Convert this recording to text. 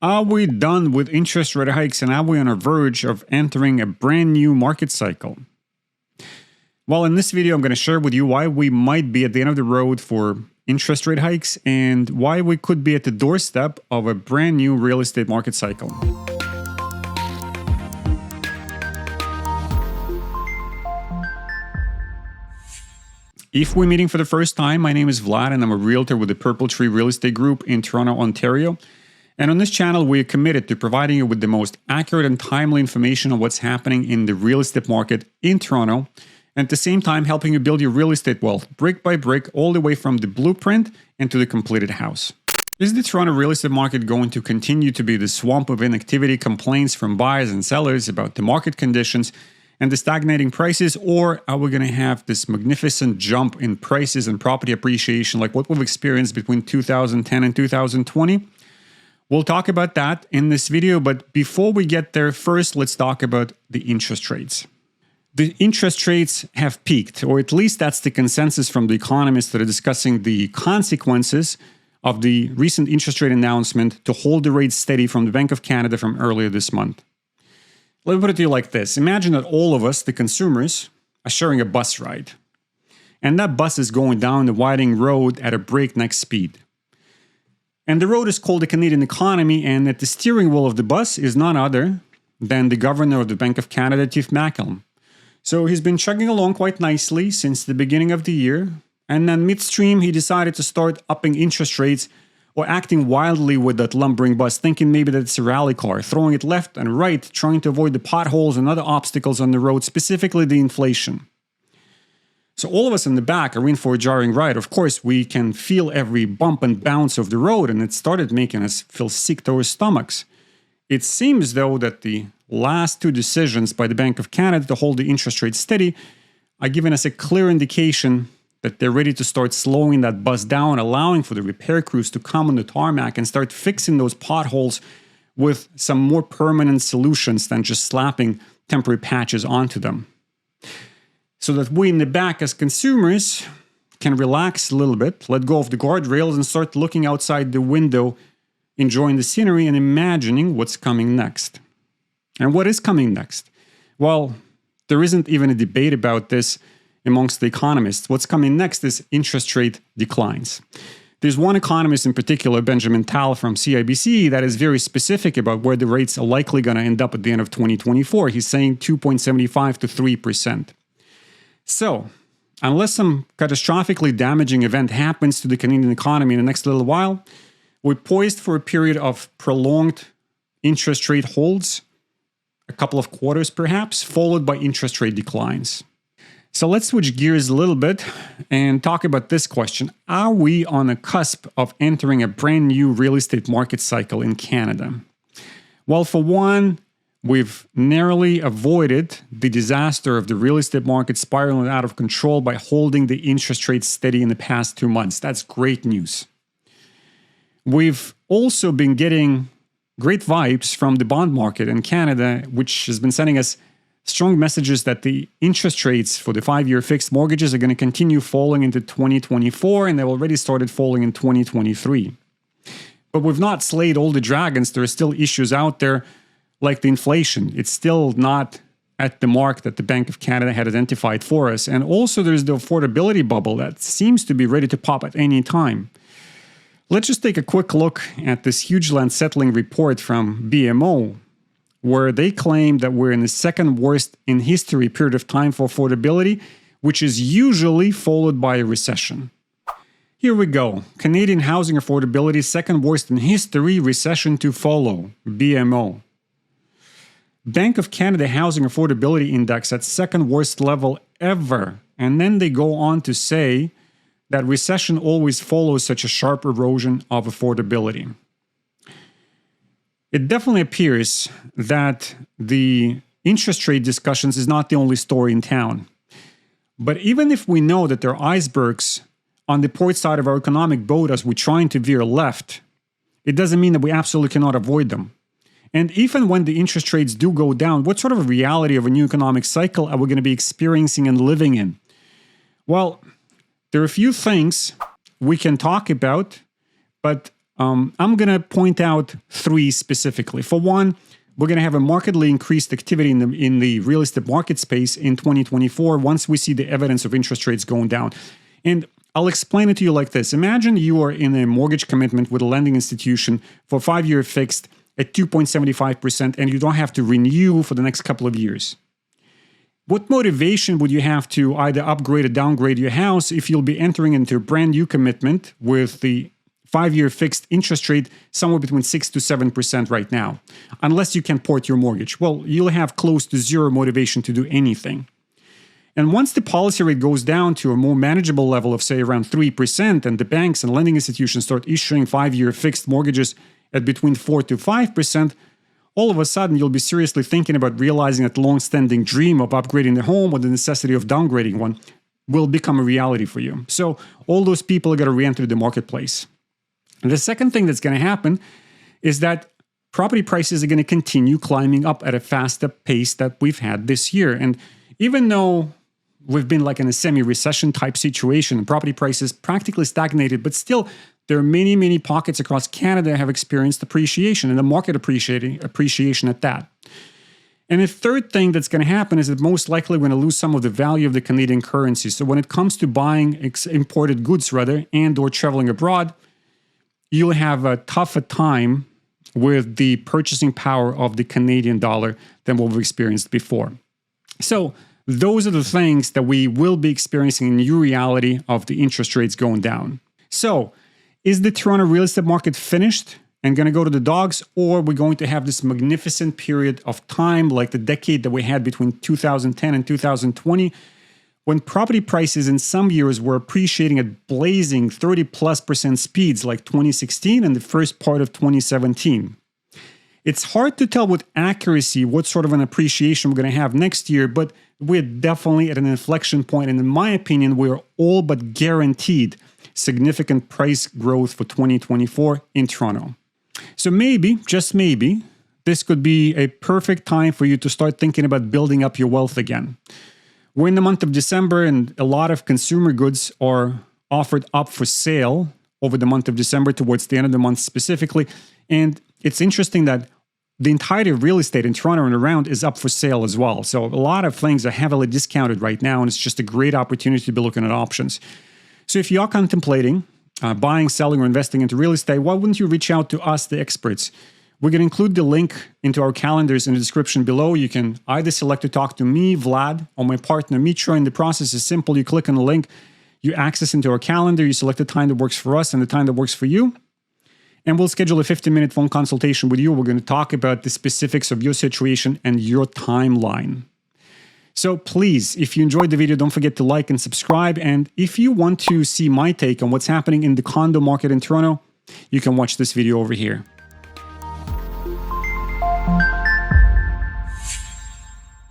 Are we done with interest rate hikes and are we on the verge of entering a brand new market cycle? Well, in this video, I'm going to share with you why we might be at the end of the road for interest rate hikes and why we could be at the doorstep of a brand new real estate market cycle. If we're meeting for the first time, my name is Vlad and I'm a realtor with the Purple Tree Real Estate Group in Toronto, Ontario. And on this channel, we are committed to providing you with the most accurate and timely information on what's happening in the real estate market in Toronto, and at the same time helping you build your real estate wealth brick by brick, all the way from the blueprint into the completed house. Is the Toronto real estate market going to continue to be the swamp of inactivity, complaints from buyers and sellers about the market conditions and the stagnating prices, or are we going to have this magnificent jump in prices and property appreciation like what we've experienced between 2010 and 2020? We'll talk about that in this video, but before we get there, first let's talk about the interest rates. The interest rates have peaked, or at least that's the consensus from the economists that are discussing the consequences of the recent interest rate announcement to hold the rates steady from the Bank of Canada from earlier this month. Let me put it to you like this. Imagine that all of us, the consumers, are sharing a bus ride. And that bus is going down the winding road at a breakneck speed. And the road is called the Canadian economy, and at the steering wheel of the bus is none other than the governor of the Bank of Canada, Tiff Macklem. So he's been chugging along quite nicely since the beginning of the year, and then midstream he decided to start upping interest rates or acting wildly with that lumbering bus, thinking maybe that it's a rally car, throwing it left and right, trying to avoid the potholes and other obstacles on the road, specifically the inflation. So all of us in the back are in for a jarring ride. Of course, we can feel every bump and bounce of the road, and it started making us feel sick to our stomachs. It seems, though, that the last two decisions by the Bank of Canada to hold the interest rate steady are giving us a clear indication that they're ready to start slowing that bus down, allowing for the repair crews to come on the tarmac and start fixing those potholes with some more permanent solutions than just slapping temporary patches onto them. So that we in the back as consumers can relax a little bit, let go of the guardrails and start looking outside the window, enjoying the scenery and imagining what's coming next. And what is coming next? Well, there isn't even a debate about this amongst the economists. What's coming next is interest rate declines. There's one economist in particular, Benjamin Tal from CIBC, that is very specific about where the rates are likely going to end up at the end of 2024. He's saying 2.75 to 3%. So, unless some catastrophically damaging event happens to the Canadian economy in the next little while, we're poised for a period of prolonged interest rate holds, a couple of quarters perhaps, followed by interest rate declines. So let's switch gears a little bit and talk about this question. Are we on the cusp of entering a brand new real estate market cycle in Canada? Well, for one, we've narrowly avoided the disaster of the real estate market spiraling out of control by holding the interest rates steady in the past 2 months. That's great news. We've also been getting great vibes from the bond market in Canada, which has been sending us strong messages that the interest rates for the 5-year fixed mortgages are going to continue falling into 2024, and they've already started falling in 2023. But we've not slayed all the dragons. There are still issues out there, like the inflation. It's still not at the mark that the Bank of Canada had identified for us. And also there's the affordability bubble that seems to be ready to pop at any time. Let's just take a quick look at this hugely unsettling report from BMO, where they claim that we're in the second worst in history period of time for affordability, which is usually followed by a recession. Here we go. Canadian housing affordability, second worst in history, recession to follow. BMO. Bank of Canada Housing Affordability Index at second worst level ever. And then they go on to say that recession always follows such a sharp erosion of affordability. It definitely appears that the interest rate discussions is not the only story in town. But even if we know that there are icebergs on the port side of our economic boat as we're trying to veer left, it doesn't mean that we absolutely cannot avoid them. And even when the interest rates do go down, what sort of a reality of a new economic cycle are we going to be experiencing and living in? Well, there are a few things we can talk about, but I'm going to point out three specifically. For one, we're going to have a markedly increased activity in the real estate market space in 2024 once we see the evidence of interest rates going down. And I'll explain it to you like this. Imagine you are in a mortgage commitment with a lending institution for 5-year fixed at 2.75%, and you don't have to renew for the next couple of years. What motivation would you have to either upgrade or downgrade your house if you'll be entering into a brand new commitment with the 5-year fixed interest rate somewhere between 6 to 7% right now, unless you can port your mortgage? Well, you'll have close to zero motivation to do anything. And once the policy rate goes down to a more manageable level of, say, around 3%, and the banks and lending institutions start issuing 5-year fixed mortgages at between 4 to 5%, all of a sudden you'll be seriously thinking about realizing that long-standing dream of upgrading the home or the necessity of downgrading one will become a reality for you. So all those people are going to re-enter the marketplace. And the second thing that's going to happen is that property prices are going to continue climbing up at a faster pace that we've had this year. And even though we've been like in a semi-recession type situation and property prices practically stagnated, but still there are many, many pockets across Canada that have experienced appreciation and the market appreciation at that. And the third thing that's going to happen is that most likely we're going to lose some of the value of the Canadian currency. So when it comes to buying imported goods and or traveling abroad, you'll have a tougher time with the purchasing power of the Canadian dollar than what we've experienced before. So those are the things that we will be experiencing in the new reality of the interest rates going down. So is the Toronto real estate market finished and going to go to the dogs, or we're going to have this magnificent period of time like the decade that we had between 2010 and 2020, when property prices in some years were appreciating at blazing 30+% speeds like 2016 and the first part of 2017. It's hard to tell with accuracy what sort of an appreciation we're going to have next year, but we're definitely at an inflection point. And in my opinion, we're all but guaranteed significant price growth for 2024 in Toronto. So maybe, just maybe, this could be a perfect time for you to start thinking about building up your wealth again. We're in the month of December, and a lot of consumer goods are offered up for sale over the month of December towards the end of the month specifically. And it's interesting that the entirety of real estate in Toronto and around is up for sale as well. So a lot of things are heavily discounted right now, and it's just a great opportunity to be looking at options. So if you are contemplating buying, selling, or investing into real estate, why wouldn't you reach out to us, the experts? We're going to include the link into our calendars in the description below. You can either select to talk to me, Vlad, or my partner, Mitra. And the process is simple. You click on the link, you access into our calendar, you select the time that works for us and the time that works for you. And we'll schedule a 15-minute phone consultation with you. We're going to talk about the specifics of your situation and your timeline. So please, if you enjoyed the video, don't forget to like and subscribe. And if you want to see my take on what's happening in the condo market in Toronto, you can watch this video over here.